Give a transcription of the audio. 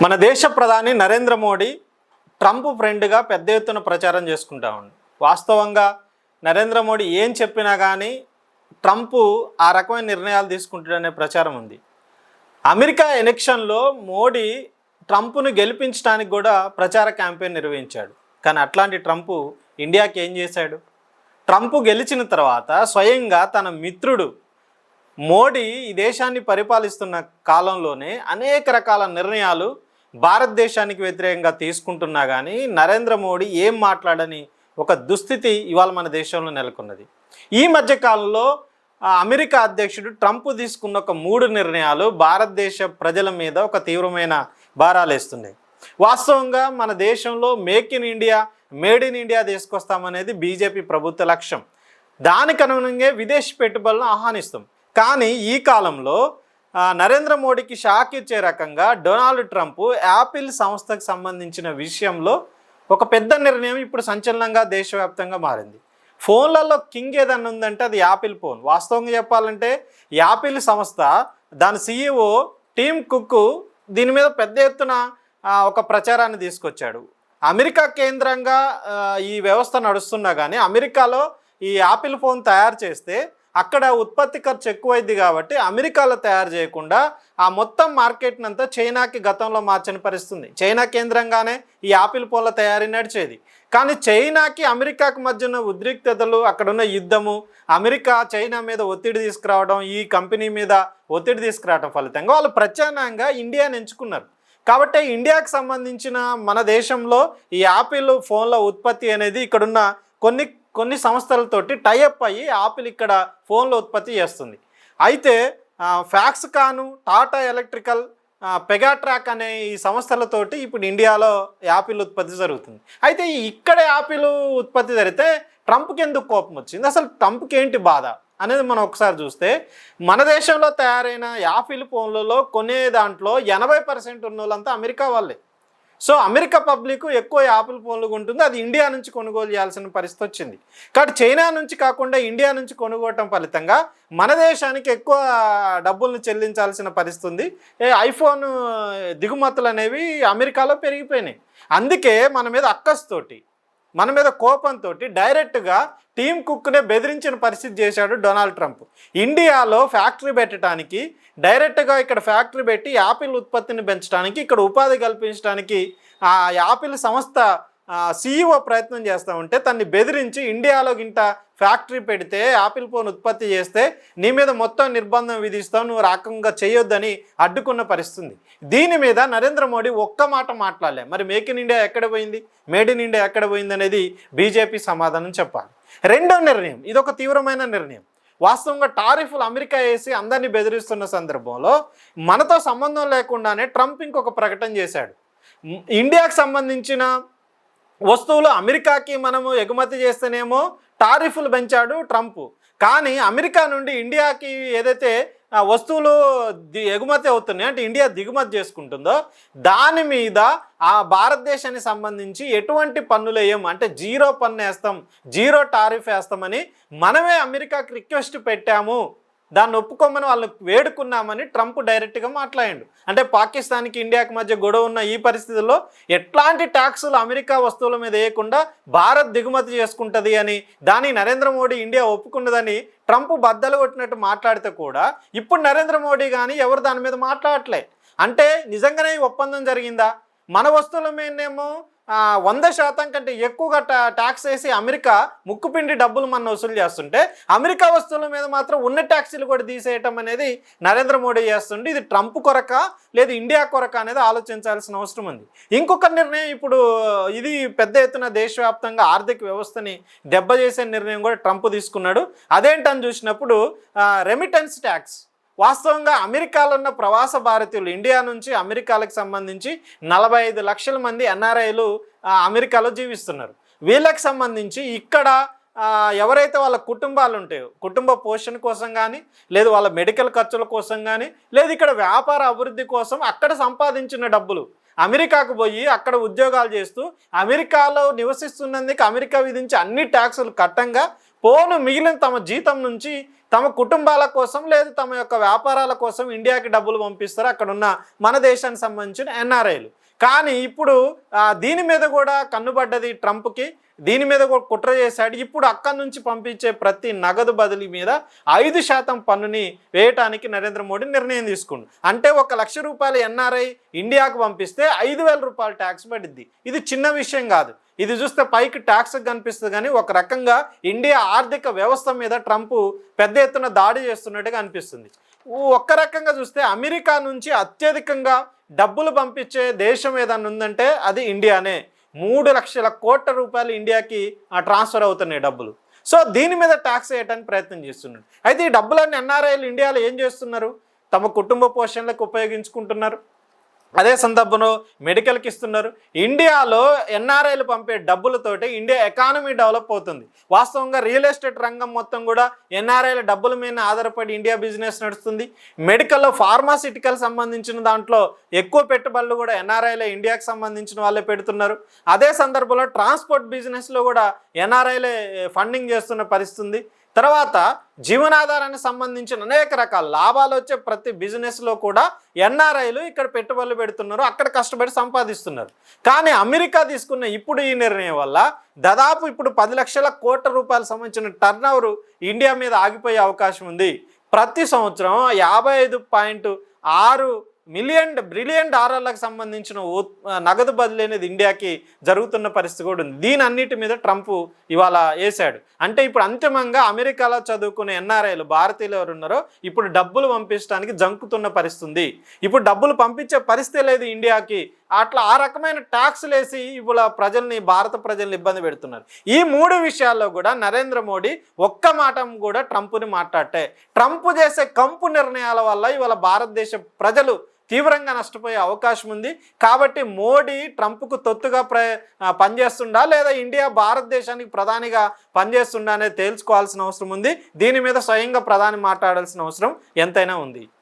మన దేశ ప్రధాని నరేంద్ర మోడీ ట్రంప్ ఫ్రెండ్గా పెద్ద ఎత్తున ప్రచారం చేసుకుంటా ఉంది. వాస్తవంగా నరేంద్ర మోడీ ఏం చెప్పినా కానీ ట్రంప్ ఆ రకమైన నిర్ణయాలు తీసుకుంటాడనే ప్రచారం ఉంది. అమెరికా ఎలక్షన్లో మోడీ ట్రంప్ను గెలిపించడానికి కూడా ప్రచార క్యాంపెయిన్ నిర్వహించాడు. కానీ అట్లాంటి ట్రంప్ ఇండియాకి ఏం చేశాడు? ట్రంప్ గెలిచిన తర్వాత స్వయంగా తన మిత్రుడు మోడీ ఈ దేశాన్ని పరిపాలిస్తున్న కాలంలోనే అనేక రకాల నిర్ణయాలు భారతదేశానికి వ్యతిరేకంగా తీసుకుంటున్నా కానీ నరేంద్ర మోడీ ఏం మాట్లాడని ఒక దుస్థితి ఇవాళ మన దేశంలో నెలకొన్నది. ఈ మధ్యకాలంలో అమెరికా అధ్యక్షుడు ట్రంప్ తీసుకున్న ఒక 3 నిర్ణయాలు భారతదేశ ప్రజల మీద ఒక తీవ్రమైన భారాలేస్తున్నాయి. వాస్తవంగా మన దేశంలో make in India, made in India తీసుకొస్తామనేది బీజేపీ ప్రభుత్వ లక్ష్యం. దానికి అనుగుణంగా విదేశీ పెట్టుబడులను ఆహ్వానిస్తాం. కానీ ఈ కాలంలో నరేంద్ర మోడీకి షాక్ ఇచ్చే రకంగా డొనాల్డ్ ట్రంప్ యాపిల్ సంస్థకు సంబంధించిన విషయంలో ఒక పెద్ద నిర్ణయం ఇప్పుడు సంచలనంగా దేశవ్యాప్తంగా మారింది. ఫోన్లలో కింగ్ ఏదన్నా ఉందంటే అది యాపిల్ ఫోన్. వాస్తవంగా చెప్పాలంటే యాపిల్ సంస్థ దాని CEO టీమ్ కుక్ దీని మీద పెద్ద ఎత్తున ఒక ప్రచారాన్ని తీసుకొచ్చాడు. అమెరికా కేంద్రంగా ఈ వ్యవస్థ నడుస్తున్నా కానీ అమెరికాలో ఈ యాపిల్ ఫోన్ తయారు చేస్తే అక్కడ ఉత్పత్తి ఖర్చు ఎక్కువైంది కాబట్టి అమెరికాలో తయారు చేయకుండా ఆ మొత్తం మార్కెట్ని అంతా చైనాకి గతంలో మార్చని పరిస్థితుంది. చైనా కేంద్రంగానే ఈ యాపిల్ ఫోన్ల తయారీ నడిచేది. కానీ చైనాకి అమెరికాకి మధ్య ఉన్న ఉద్రిక్తతలు, అక్కడున్న యుద్ధము, అమెరికా చైనా మీద ఒత్తిడి తీసుకురావడం, ఈ కంపెనీ మీద ఒత్తిడి తీసుకురావడం ఫలితంగా వాళ్ళు ప్రత్యామ్నాయంగా ఇండియాని ఎంచుకున్నారు. కాబట్టి ఇండియాకి సంబంధించిన మన దేశంలో ఈ యాపిల్ ఫోన్ల ఉత్పత్తి అనేది ఇక్కడున్న కొన్ని సంస్థలతోటి టైఅప్ అయ్యి యాపిల్ ఇక్కడ ఫోన్ల ఉత్పత్తి చేస్తుంది. అయితే ఫాక్స్కాన్, టాటా ఎలక్ట్రికల్, పెగాట్రాక్ అనే ఈ సంస్థలతోటి ఇప్పుడు ఇండియాలో యాపిల్ ఉత్పత్తి జరుగుతుంది. అయితే ఇక్కడ యాపిల్ ఉత్పత్తి జరిగితే ట్రంప్కి ఎందుకు కోపం వచ్చింది? అసలు ట్రంప్కి ఏంటి బాధ అనేది మనం ఒకసారి చూస్తే మన దేశంలో తయారైన యాపిల్ ఫోన్లలో కొనే దాంట్లో 80% ఉన్న వాళ్ళంతా అమెరికా వాళ్ళే. సో అమెరికా పబ్లిక్ ఎక్కువ యాపిల్ ఫోన్లు కొంటుంది, అది ఇండియా నుంచి కొనుగోలు చేయాల్సిన పరిస్థితి వచ్చింది. కాబట్టి చైనా నుంచి కాకుండా ఇండియా నుంచి కొనుగోవటం ఫలితంగా మన దేశానికి ఎక్కువ డబ్బులను చెల్లించాల్సిన పరిస్థితి ఉంది. ఐఫోన్ దిగుమతులు అనేవి అమెరికాలో పెరిగిపోయినాయి. అందుకే మన మీద అక్కస్తోటి, మన మీద కోపంతో డైరెక్ట్గా టీమ్ కుక్నే బెదిరించిన పరిస్థితి చేశాడు డొనాల్డ్ ట్రంప్. ఇండియాలో ఫ్యాక్టరీ పెట్టడానికి, డైరెక్ట్గా ఇక్కడ ఫ్యాక్టరీ పెట్టి యాపిల్ ఉత్పత్తిని పెంచడానికి, ఇక్కడ ఉపాధి కల్పించడానికి ఆ యాపిల్ సంస్థ CEO ప్రయత్నం చేస్తూ ఉంటే తన్ని బెదిరించి ఇండియాలో గింట ఫ్యాక్టరీ పెడితే యాపిల్ ఫోన్ ఉత్పత్తి చేస్తే నీ మీద మొత్తం నిర్బంధం విధిస్తావు, నువ్వు రకంగా చేయొద్దని అడ్డుకున్న పరిస్థితి. దీని మీద నరేంద్ర మోడీ ఒక్క మాట మాట్లాడలే. మరి మేక్ ఇన్ ఇండియా ఎక్కడ పోయింది, మేడ్ ఇన్ ఇండియా ఎక్కడ పోయింది అనేది బీజేపీ సమాధానం చెప్పాలి. రెండో నిర్ణయం, ఇదొక తీవ్రమైన నిర్ణయం. వాస్తవంగా టారిఫ్లు అమెరికా వేసి అందరినీ బెదిరిస్తున్న సందర్భంలో మనతో సంబంధం లేకుండానే ట్రంప్ ఇంకొక ప్రకటన చేశాడు. ఇండియాకు సంబంధించిన వస్తువులు అమెరికాకి మనము ఎగుమతి చేస్తేనేమో టారిఫ్లు పెంచాడు ట్రంప్. కానీ అమెరికా నుండి ఇండియాకి ఏదైతే వస్తువులు ఎగుమతి అవుతున్నాయి అంటే ఇండియా దిగుమతి చేసుకుంటుందో దాని మీద ఆ భారతదేశానికి సంబంధించి ఎటువంటి పన్నులు వేయం, అంటే 0 పన్ను వేస్తాం, 0 టారిఫ్ వేస్తామని మనమే అమెరికాకి రిక్వెస్ట్ పెట్టాము, దాన్ని ఒప్పుకోమని వాళ్ళకి వేడుకున్నామని ట్రంప్ డైరెక్ట్గా మాట్లాడాడు. అంటే పాకిస్తాన్కి ఇండియాకి మధ్య గొడవ ఉన్న ఈ పరిస్థితుల్లో ఎట్లాంటి ట్యాక్సులు అమెరికా వస్తువుల మీద వేయకుండా భారత్ దిగుమతి చేసుకుంటుంది అని దాన్ని నరేంద్ర మోడీ ఇండియా ఒప్పుకున్నదని ట్రంప్ బద్దలు కొట్టినట్టు మాట్లాడితే కూడా ఇప్పుడు నరేంద్ర మోడీ కానీ ఎవరు దాని మీద మాట్లాడట్లే. అంటే నిజంగానే ఒప్పందం జరిగిందా? మన వస్తువుల మీదనేమో 100% కంటే ఎక్కువగా ట్యాక్స్ వేసి అమెరికా ముక్కుపిండి డబ్బులు మన వసూలు చేస్తుంటే అమెరికా వస్తువుల మీద మాత్రం ఉన్న ట్యాక్సీలు కూడా తీసేయటం అనేది నరేంద్ర మోడీ చేస్తుంటే ఇది ట్రంప్ కొరక లేదు ఇండియా కొరక అనేది ఆలోచించాల్సిన అవసరం ఉంది. ఇంకొక నిర్ణయం, ఇప్పుడు ఇది పెద్ద ఎత్తున దేశవ్యాప్తంగా ఆర్థిక వ్యవస్థని దెబ్బచేసే నిర్ణయం కూడా ట్రంప్ తీసుకున్నాడు. అదేంటని చూసినప్పుడు రెమిటెన్స్ ట్యాక్స్. వాస్తవంగా అమెరికాలో ఉన్న ప్రవాస భారతీయులు, ఇండియా నుంచి అమెరికాలకు సంబంధించి 45 లక్షల మంది NRIలు అమెరికాలో జీవిస్తున్నారు. వీళ్ళకి సంబంధించి ఇక్కడ ఎవరైతే వాళ్ళ కుటుంబాలు ఉంటాయో కుటుంబ పోషణ కోసం కానీ లేదు వాళ్ళ మెడికల్ ఖర్చుల కోసం కానీ లేదు ఇక్కడ వ్యాపార అభివృద్ధి కోసం అక్కడ సంపాదించిన డబ్బులు అమెరికాకు పోయి అక్కడ ఉద్యోగాలు చేస్తూ అమెరికాలో నివసిస్తున్నందుకు అమెరికా విధించి అన్ని ట్యాక్సులు కట్టంగా పోను మిగిలిన తమ జీతం నుంచి తమ కుటుంబాల కోసం లేదు తమ యొక్క వ్యాపారాల కోసం ఇండియాకి డబ్బులు పంపిస్తారు అక్కడున్న మన దేశానికి సంబంధించిన ఎన్ఆర్ఐలు. కానీ ఇప్పుడు దీని మీద కూడా కన్నుబడ్డది ట్రంప్కి, దీని మీద కూడా కుట్ర చేశాడు. ఇప్పుడు అక్కడి నుంచి పంపించే ప్రతి నగదు బదిలీ మీద 5% పన్నుని వేయటానికి నరేంద్ర మోడీ నిర్ణయం తీసుకుండు. అంటే 1 లక్ష రూపాయలు ఎన్ఆర్ఐ ఇండియాకు పంపిస్తే 5,000 రూపాయలు ట్యాక్స్ పడిద్ది. ఇది చిన్న విషయం కాదు. ఇది చూస్తే పైకి ట్యాక్స్ కనిపిస్తుంది కానీ ఒక రకంగా ఇండియా ఆర్థిక వ్యవస్థ మీద ట్రంప్ పెద్ద ఎత్తున దాడి చేస్తున్నట్టుగా అనిపిస్తుంది. ఒక్క రకంగా చూస్తే అమెరికా నుంచి అత్యధికంగా డబ్బులు పంపించే దేశం ఏదన్నా ఉందంటే అది ఇండియానే. 3 లక్షల కోట్ల రూపాయలు ఇండియాకి ట్రాన్స్ఫర్ అవుతున్నాయి డబ్బులు. సో దీని మీద ట్యాక్స్ వేయడానికి ప్రయత్నం చేస్తున్నాడు. అయితే ఈ డబ్బులన్నీ ఎన్ఆర్ఐలు ఇండియాలో ఏం చేస్తున్నారు? తమ కుటుంబ పోషణలకు ఉపయోగించుకుంటున్నారు. అదే సందర్భంలో మెడికల్కి ఇస్తున్నారు. ఇండియాలో ఎన్ఆర్ఐలు పంపే డబ్బులతోటి ఇండియా ఎకానమీ డెవలప్ అవుతుంది. వాస్తవంగా రియల్ ఎస్టేట్ రంగం మొత్తం కూడా ఎన్ఆర్ఐల డబ్బుల మీద ఆధారపడి ఇండియా బిజినెస్ నడుస్తుంది. మెడికల్లో ఫార్మాసిటికల్ సంబంధించిన దాంట్లో ఎక్కువ పెట్టుబడులు కూడా ఎన్ఆర్ఐలే ఇండియాకి సంబంధించిన వాళ్ళే పెడుతున్నారు. అదే సందర్భంలో ట్రాన్స్పోర్ట్ బిజినెస్లో కూడా ఎన్ఆర్ఐలే ఫండింగ్ చేస్తున్న పరిస్థితి. తర్వాత జీవనాధారానికి సంబంధించిన అనేక రకాల లాభాలు వచ్చే ప్రతి బిజినెస్లో కూడా ఎన్ఆర్ఐలు ఇక్కడ పెట్టుబడులు పెడుతున్నారు, అక్కడ కష్టపడి సంపాదిస్తున్నారు. కానీ అమెరికా తీసుకున్న ఇప్పుడు ఈ నిర్ణయం వల్ల దాదాపు ఇప్పుడు 10 లక్షల కోట్ల రూపాయలు సంబంధించిన టర్నోవర్ ఇండియా మీద ఆగిపోయే అవకాశం ఉంది. ప్రతి సంవత్సరం 55.6 బిలియన్ డాలర్లకు సంబంధించిన నగదు బదిలీ అనేది ఇండియాకి జరుగుతున్న పరిస్థితి కూడా ఉంది. దీని అన్నిటి మీద ట్రంప్ ఇవాళ వేశాడు. అంటే ఇప్పుడు అంతిమంగా అమెరికాలో చదువుకునే ఎన్ఆర్ఐలు భారతీయులు ఎవరు ఉన్నారో ఇప్పుడు డబ్బులు పంపించడానికి జంకుతున్న పరిస్థితి. ఇప్పుడు డబ్బులు పంపించే పరిస్థితి లేదు ఇండియాకి. అట్లా ఆ రకమైన ట్యాక్స్లు వేసి ఇవాళ భారత ప్రజల్ని ఇబ్బంది పెడుతున్నారు. ఈ 3 విషయాల్లో కూడా నరేంద్ర మోడీ ఒక్క మాట కూడా ట్రంప్ని మాట్లాడే. ట్రంప్ చేసే కంపు నిర్ణయాల వల్ల ఇవాళ భారతదేశ ప్రజలు తీవ్రంగా నష్టపోయే అవకాశం ఉంది. కాబట్టి మోడీ ట్రంప్కు తొత్తుగా పనిచేస్తుండా లేదా ఇండియా భారతదేశానికి ప్రధానిగా పనిచేస్తుండా అనేది తేల్చుకోవాల్సిన అవసరం ఉంది. దీని మీద స్వయంగా ప్రధాని మాట్లాడాల్సిన అవసరం ఎంతైనా ఉంది.